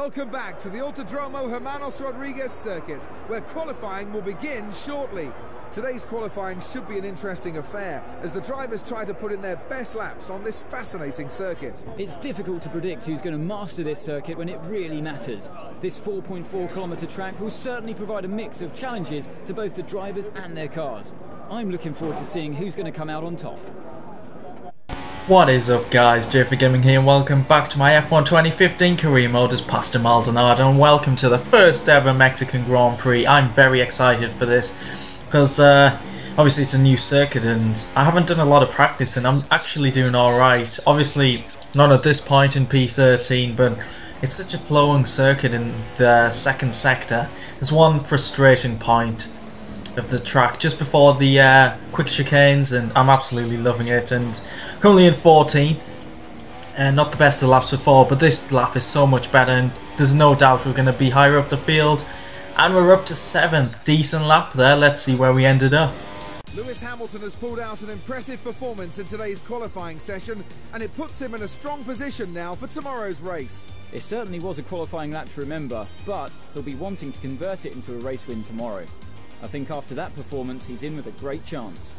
Welcome back to the Autodromo Hermanos Rodriguez circuit, where qualifying will begin shortly. Today's qualifying should be an interesting affair, as the drivers try to put in their best laps on this fascinating circuit. It's difficult to predict who's going to master this circuit when it really matters. This 4.4 kilometre track will certainly provide a mix of challenges to both the drivers and their cars. I'm looking forward to seeing who's going to come out on top. What is up guys, JayFerGaming here and welcome back to my F1 2015 career mode as Pastor Maldonado, and welcome to the first ever Mexican Grand Prix. I'm very excited for this because obviously it's a new circuit and I haven't done a lot of practice and I'm actually doing alright. Obviously not at this point in P13, but it's such a flowing circuit in the second sector. There's one frustrating point of the track just before the quick chicanes and I'm absolutely loving it, and currently in 14th and not the best of laps before, but this lap is so much better and there's no doubt we're going to be higher up the field, and we're up to 7th. Decent lap there. Let's see where we ended up. Lewis Hamilton has pulled out an impressive performance in today's qualifying session, and it puts him in a strong position now for tomorrow's race. It certainly was a qualifying lap to remember, but he'll be wanting to convert it into a race win tomorrow. I think after that performance, he's in with a great chance.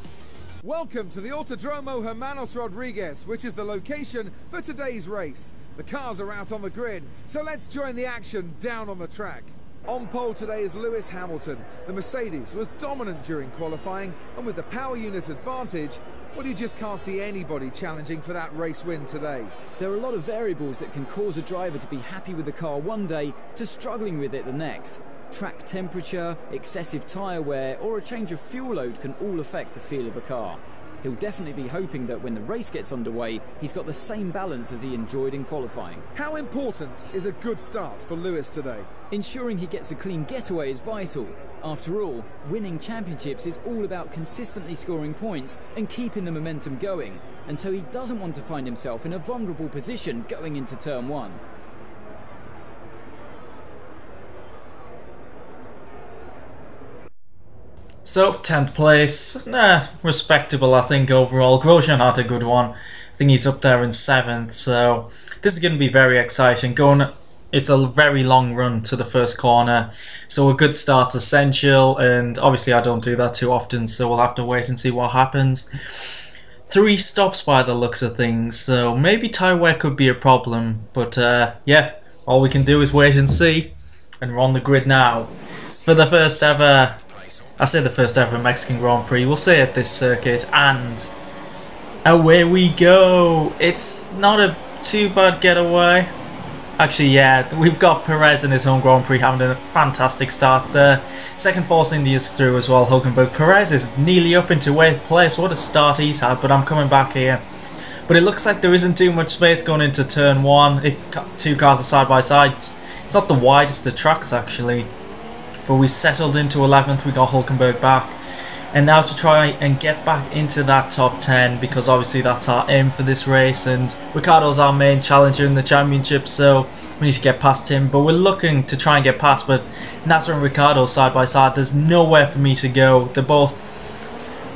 Welcome to the Autodromo Hermanos Rodriguez, which is the location for today's race. The cars are out on the grid, so let's join the action down on the track. On pole today is Lewis Hamilton. The Mercedes was dominant during qualifying, and with the power unit advantage, well, you just can't see anybody challenging for that race win today. There are a lot of variables that can cause a driver to be happy with the car one day to struggling with it the next. Track temperature, excessive tyre wear, or a change of fuel load can all affect the feel of a car. He'll definitely be hoping that when the race gets underway, he's got the same balance as he enjoyed in qualifying. How important is a good start for Lewis today? Ensuring he gets a clean getaway is vital. After all, winning championships is all about consistently scoring points and keeping the momentum going, and so he doesn't want to find himself in a vulnerable position going into turn 1. So 10th place, respectable I think overall. Grosjean had a good one. I think he's up there in 7th, so this is going to be very exciting. It's a very long run to the first corner, so a good start's essential, and obviously I don't do that too often, so we'll have to wait and see what happens. 3 stops by the looks of things, so maybe tyre wear could be a problem, but yeah, all we can do is wait and see, and we're on the grid now for the first ever, I say the first ever Mexican Grand Prix, we'll say at this circuit, and away we go. It's not a too bad getaway. Actually, yeah, we've got Perez in his own Grand Prix having a fantastic start there. Second Force India's through as well, Hulkenberg. Perez is nearly up into 8th place. What a start he's had, but I'm coming back here. But it looks like there isn't too much space going into turn 1 if 2 cars are side by side. It's not the widest of tracks actually. But we settled into 11th, we got Hulkenberg back. And now to try and get back into that top 10, because obviously that's our aim for this race, and Ricciardo's our main challenger in the championship, so we need to get past him. But we're looking to try and get past, but Nasser and Ricciardo side by side, there's nowhere for me to go. They're both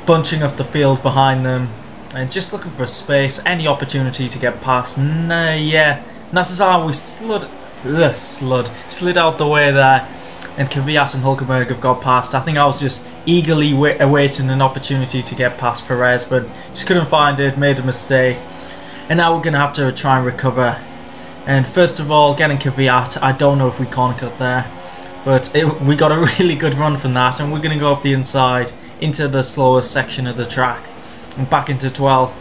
bunching up the field behind them and just looking for a space, any opportunity to get past. Yeah, Nasser, we slid out the way there. And Kvyat and Hulkenberg have got past. I think I was just eagerly awaiting an opportunity to get past Perez, but just couldn't find it, made a mistake. And now we're going to have to try and recover. And first of all, getting Kvyat, I don't know if we can't cut there, but we got a really good run from that, and we're going to go up the inside into the slowest section of the track and back into 12th.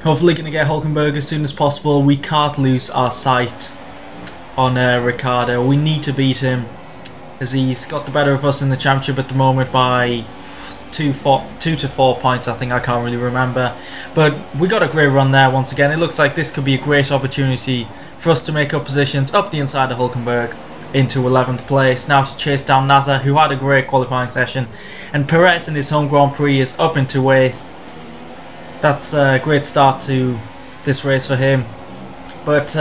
Hopefully going to get Hulkenberg as soon as possible. We can't lose our sight on Ricciardo. We need to beat him, as he's got the better of us in the championship at the moment by 2 to 4 points, I think. I can't really remember. But we got a great run there once again. It looks like this could be a great opportunity for us to make up positions up the inside of Hulkenberg into 11th place. Now to chase down Nasser, who had a great qualifying session. And Perez in his home Grand Prix is up into 8th. That's a great start to this race for him. But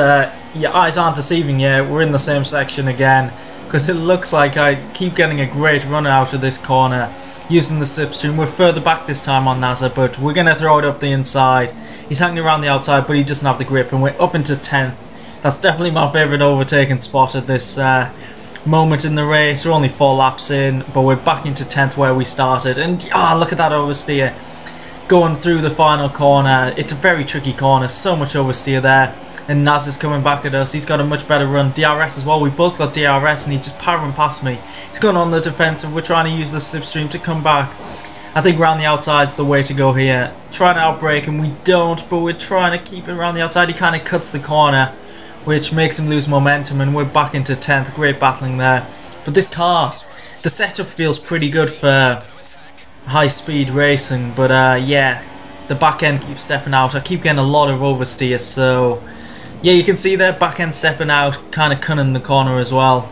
your eyes aren't deceiving yet. We're in the same section again, because it looks like I keep getting a great run out of this corner using the slipstream. We're further back this time on Nasser, but we're going to throw it up the inside. He's hanging around the outside, but he doesn't have the grip, and we're up into 10th. That's definitely my favourite overtaking spot at this moment in the race. We're only 4 laps in, but we're back into 10th where we started. And look at that oversteer going through the final corner. It's a very tricky corner, so much oversteer there. And Naz is coming back at us. He's got a much better run. DRS as well. We both got DRS and he's just powering past me. He's going on the defensive. We're trying to use the slipstream to come back. I think round the outside's the way to go here. Trying to outbrake him. We don't, but we're trying to keep it around the outside. He kind of cuts the corner, which makes him lose momentum, and we're back into 10th. Great battling there. But this car, the setup feels pretty good for high speed racing, but yeah, the back end keeps stepping out. I keep getting a lot of oversteer, so yeah, you can see there, back end stepping out, kind of cutting the corner as well.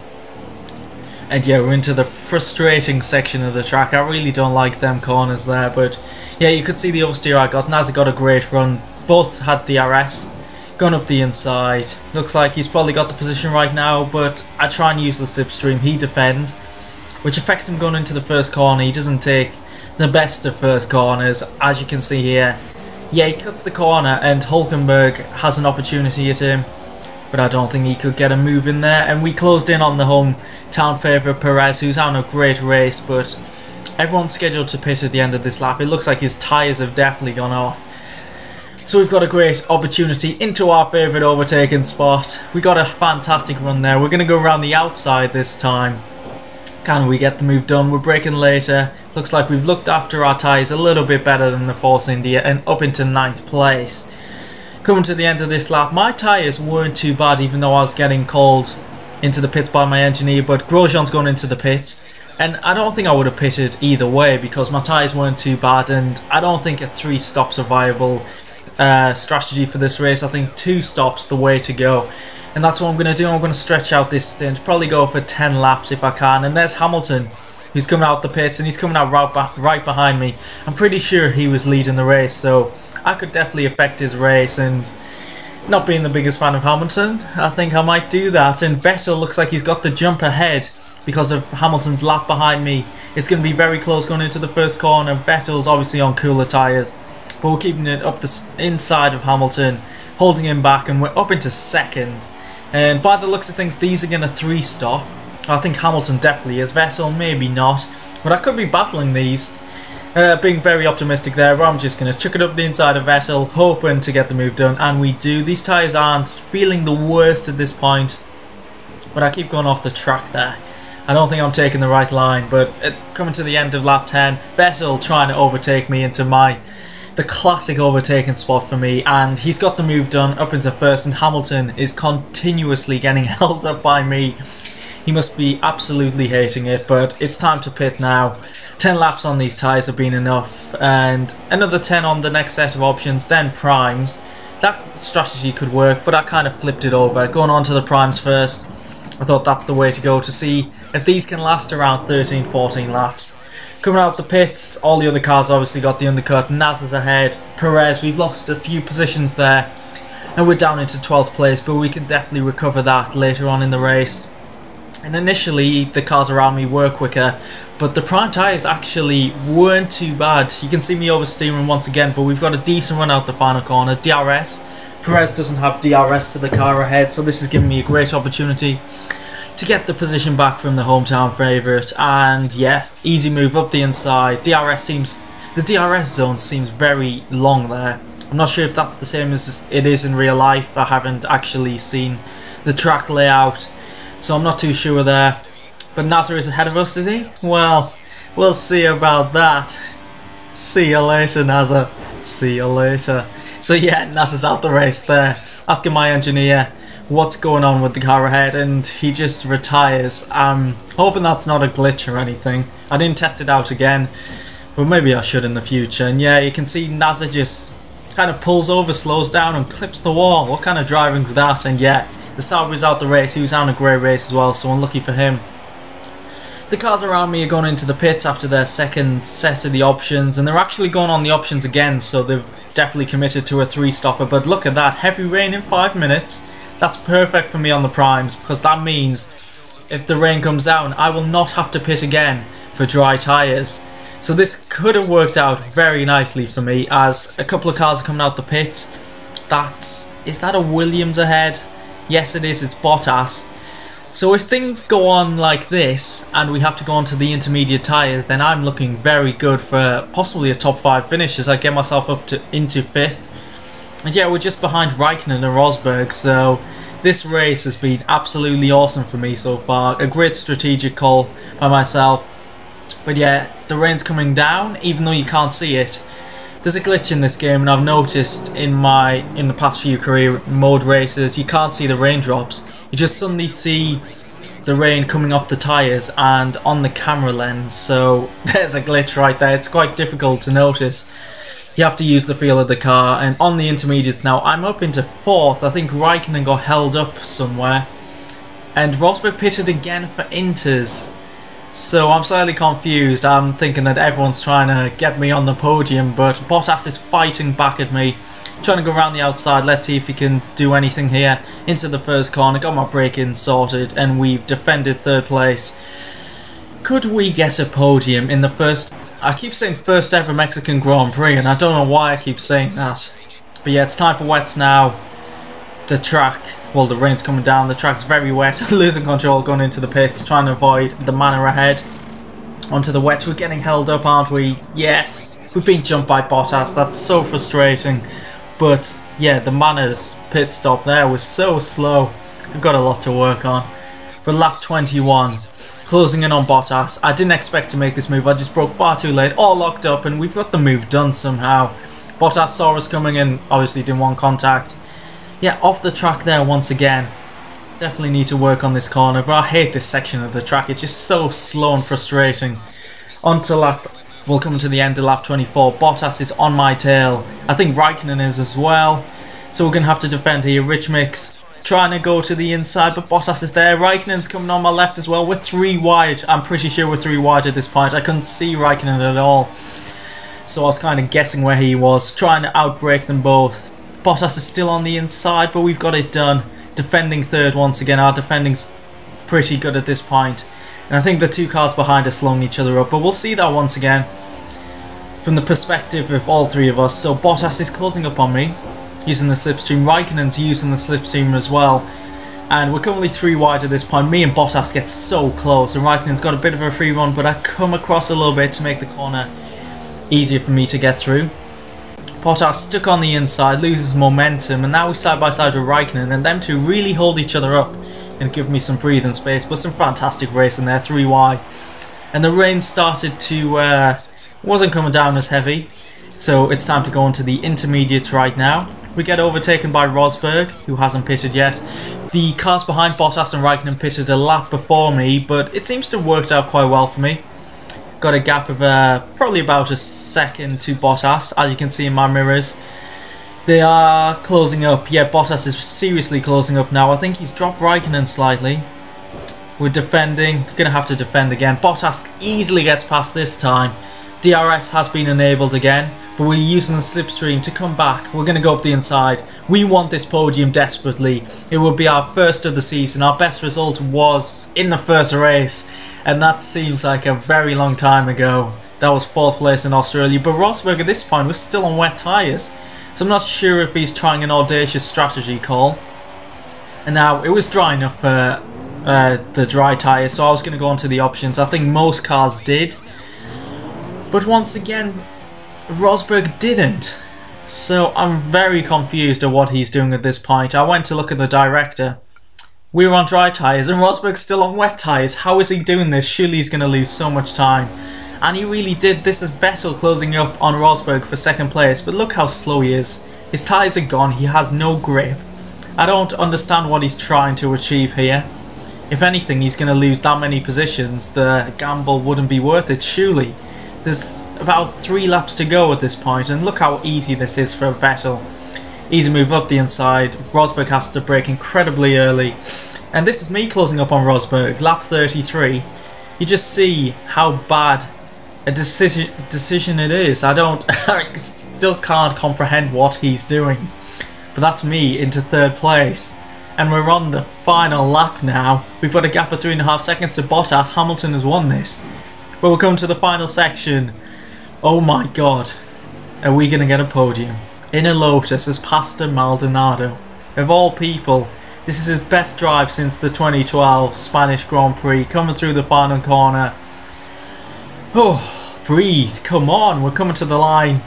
And yeah, we're into the frustrating section of the track. I really don't like them corners there, but yeah, you could see the oversteer I got. Naz got a great run. Both had DRS. Going up the inside. Looks like he's probably got the position right now, but I try and use the slipstream. He defends, which affects him going into the first corner. He doesn't take the best of first corners, as you can see here. Yeah, he cuts the corner and Hulkenberg has an opportunity at him, but I don't think he could get a move in there. And we closed in on the hometown favourite Perez, who's having a great race, but everyone's scheduled to pit at the end of this lap. It looks like his tyres have definitely gone off. So we've got a great opportunity into our favourite overtaking spot. We got a fantastic run there. We're going to go around the outside this time. Can we get the move done? We're braking later. Looks like we've looked after our tyres a little bit better than the Force India and up into 9th place. Coming to the end of this lap, my tyres weren't too bad, even though I was getting called into the pits by my engineer, but Grosjean's going into the pits. And I don't think I would have pitted either way because my tyres weren't too bad, and I don't think a 3 stops are viable strategy for this race. I think 2 stops the way to go, and that's what I'm going to do. I'm going to stretch out this stint, probably go for 10 laps if I can. And there's Hamilton, who's coming out the pits, and he's coming out right behind me. I'm pretty sure he was leading the race, so I could definitely affect his race. And not being the biggest fan of Hamilton, I think I might do that. And Vettel looks like he's got the jump ahead because of Hamilton's lap behind me. It's going to be very close going into the first corner. Vettel's obviously on cooler tyres, but we're keeping it up the inside of Hamilton, holding him back, and we're up into 2nd. And by the looks of things, these are going to 3 stop. I think Hamilton definitely is. Vettel, maybe not. But I could be battling these. Being very optimistic there, but I'm just going to chuck it up the inside of Vettel, hoping to get the move done. And we do. These tyres aren't feeling the worst at this point, but I keep going off the track there. I don't think I'm taking the right line, but coming to the end of lap 10, Vettel trying to overtake me into the classic overtaking spot for me, and he's got the move done up into 1st, and Hamilton is continuously getting held up by me. He must be absolutely hating it, but it's time to pit now. 10 laps on these tyres have been enough, and another 10 on the next set of options, then primes. That strategy could work, but I kind of flipped it over, going on to the primes first. I thought that's the way to go, to see if these can last around 13-14 laps. Coming out the pits, all the other cars obviously got the undercut. Naz is ahead. Perez, we've lost a few positions there, and we're down into 12th place, but we can definitely recover that later on in the race. And initially the cars around me were quicker, but the prime tyres actually weren't too bad. You can see me oversteering once again, but we've got a decent run out the final corner. DRS. Perez doesn't have DRS to the car ahead, so this is giving me a great opportunity to get the position back from the hometown favourite. And yeah, easy move up the inside. The DRS zone seems very long there. I'm not sure if that's the same as it is in real life. I haven't actually seen the track layout, so I'm not too sure there. But Nasser is ahead of us, is he? Well, we'll see about that. See you later, Nasser. See you later. So yeah, Nasser's out the race there. Asking my engineer what's going on with the car ahead, and he just retires. I'm hoping that's not a glitch or anything. I didn't test it out again, but maybe I should in the future. And yeah, you can see Nasser just kind of pulls over, slows down and clips the wall. What kind of driving's that? And yeah, the Sauber's out the race. He was on a great race as well, so unlucky for him. The cars around me are going into the pits after their second set of the options, and they're actually going on the options again, so they've definitely committed to a 3-stopper. But look at that, heavy rain in 5 minutes. That's perfect for me on the primes, because that means if the rain comes down, I will not have to pit again for dry tyres. So this could have worked out very nicely for me, as a couple of cars are coming out the pits. Is that a Williams ahead? Yes, it is. It's Bottas. So if things go on like this and we have to go on to the intermediate tyres, then I'm looking very good for possibly a top 5 finish as I get myself up to into 5th. And yeah, we're just behind Raikkonen and Rosberg, so this race has been absolutely awesome for me so far. A great strategic call by myself. But yeah, the rain's coming down, even though you can't see it. There's a glitch in this game, and I've noticed in the past few career mode races, you can't see the raindrops. You just suddenly see the rain coming off the tyres and on the camera lens, so there's a glitch right there. It's quite difficult to notice. You have to use the feel of the car, and on the intermediates now, I'm up into 4th. I think Raikkonen got held up somewhere, and Rosberg pitted again for Inters. So I'm slightly confused. I'm thinking that everyone's trying to get me on the podium, but Bottas is fighting back at me, trying to go around the outside. Let's see if he can do anything here. Into the first corner, got my brake-in sorted, and we've defended 3rd place. Could we get a podium in the first... I keep saying first ever Mexican Grand Prix, and I don't know why I keep saying that. But yeah, it's time for wets now. The track... Well, the rain's coming down, the track's very wet, losing control, going into the pits, trying to avoid the manor ahead. Onto the wets, we're getting held up, aren't we? Yes, we've been jumped by Bottas, that's so frustrating. But yeah, the manor's pit stop there was so slow. They've got a lot to work on. But lap 21, closing in on Bottas. I didn't expect to make this move, I just broke far too late, all locked up, and we've got the move done somehow. Bottas saw us coming in, obviously didn't want contact. Yeah, off the track there once again. Definitely need to work on this corner, but I hate this section of the track. It's just so slow and frustrating. On to lap... We'll come to the end of lap 24. Bottas is on my tail. I think Raikkonen is as well. So we're going to have to defend here. Rich Mix trying to go to the inside, but Bottas is there. Raikkonen's coming on my left as well. We're 3 wide. I'm pretty sure we're 3 wide at this point. I couldn't see Raikkonen at all. So I was kind of guessing where he was, trying to outbrake them both. Bottas is still on the inside, but we've got it done. Defending 3rd once again. Our defending's pretty good at this point. And I think the 2 cars behind are slowing each other up, but we'll see that once again from the perspective of all 3 of us. So Bottas is closing up on me, using the slipstream. Raikkonen's using the slipstream as well. And we're currently 3 wide at this point. Me and Bottas get so close, and Raikkonen's got a bit of a free run, but I come across a little bit to make the corner easier for me to get through. Bottas stuck on the inside, loses momentum, and now we're side by side with Raikkonen, and them 2 really hold each other up and give me some breathing space. But some fantastic racing there, 3 wide. And the rain started to, wasn't coming down as heavy, so it's time to go into the intermediates right now. We get overtaken by Rosberg, who hasn't pitted yet. The cars behind Bottas and Raikkonen pitted a lap before me, but it seems to have worked out quite well for me. Got a gap of probably about a second to Bottas, as you can see in my mirrors. They are closing up. Yeah, Bottas is seriously closing up now. I think he's dropped Raikkonen slightly. We're defending. Gonna have to defend again. Bottas easily gets past this time. DRS has been enabled again, but we're using the slipstream to come back. We're gonna go up the inside. We want this podium desperately. It will be our first of the season. Our best result was in the first race, and that seems like a very long time ago. That was 4th place in Australia, but Rosberg at this point was still on wet tyres, so I'm not sure if he's trying an audacious strategy call. And now it was dry enough for the dry tyres, so I was going to go on to the options. I think most cars did, but once again Rosberg didn't, so I'm very confused at what he's doing at this point. I went to look at the director. We were on dry tyres and Rosberg's still on wet tyres. How is he doing this? Surely he's going to lose so much time. And he really did. This is Vettel closing up on Rosberg for 2nd place, but look how slow he is. His tyres are gone, he has no grip. I don't understand what he's trying to achieve here. If anything, he's going to lose that many positions. The gamble wouldn't be worth it, surely. There's about 3 laps to go at this point, and look how easy this is for Vettel. Easy move up the inside. Rosberg has to brake incredibly early. And this is me closing up on Rosberg, lap 33. You just see how bad a decision it is. I still can't comprehend what he's doing. But that's me into 3rd place. And we're on the final lap now. We've got a gap of 3.5 seconds to Bottas. Hamilton has won this. But we're coming to the final section. Oh my god. Are we going to get a podium? In a Lotus as Pastor Maldonado. Of all people, This is his best drive since the 2012 Spanish Grand Prix, coming through the final corner. Oh, breathe, come on, we're coming to the line.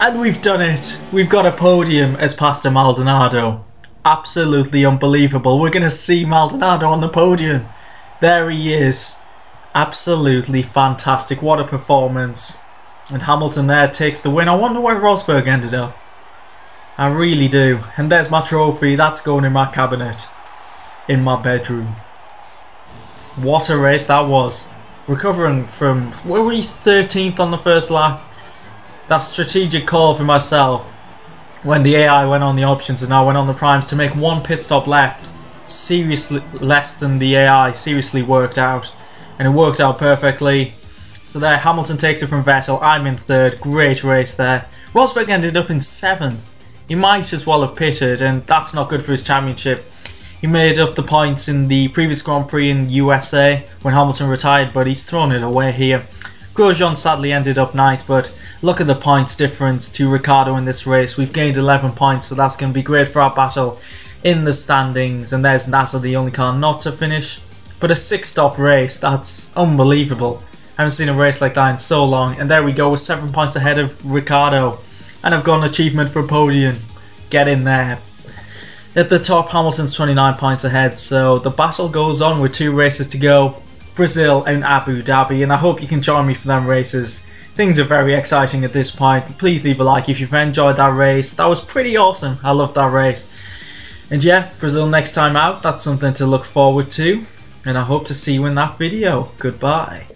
And we've done it. We've got a podium as Pastor Maldonado. Absolutely unbelievable. We're going to see Maldonado on the podium. There he is. Absolutely fantastic. What a performance. And Hamilton there takes the win. I wonder where Rosberg ended up. I really do. And there's my trophy. That's going in my cabinet. In my bedroom. What a race that was. Recovering from... were we 13th on the first lap? That strategic call for myself when the AI went on the options and I went on the primes to make one pit stop left. Seriously less than the AI. Seriously worked out. And it worked out perfectly. So there, Hamilton takes it from Vettel. I'm in third. Great race there. Rosberg ended up in 7th. He might as well have pitted, and that's not good for his championship. He made up the points in the previous Grand Prix in USA when Hamilton retired, but he's thrown it away here. Grosjean sadly ended up 9th, but look at the points difference to Ricciardo in this race. We've gained 11 points, so that's going to be great for our battle in the standings. And there's NASA, the only car not to finish. But a 6-stop race, that's unbelievable. I haven't seen a race like that in so long. And there we go, we're 7 points ahead of Ricciardo. And I've got an achievement for Podium. Get in there. At the top, Hamilton's 29 points ahead, so the battle goes on with 2 races to go. Brazil and Abu Dhabi, and I hope you can join me for them races. Things are very exciting at this point. Please leave a like if you've enjoyed that race. That was pretty awesome. I loved that race. And yeah, Brazil next time out, that's something to look forward to. And I hope to see you in that video. Goodbye.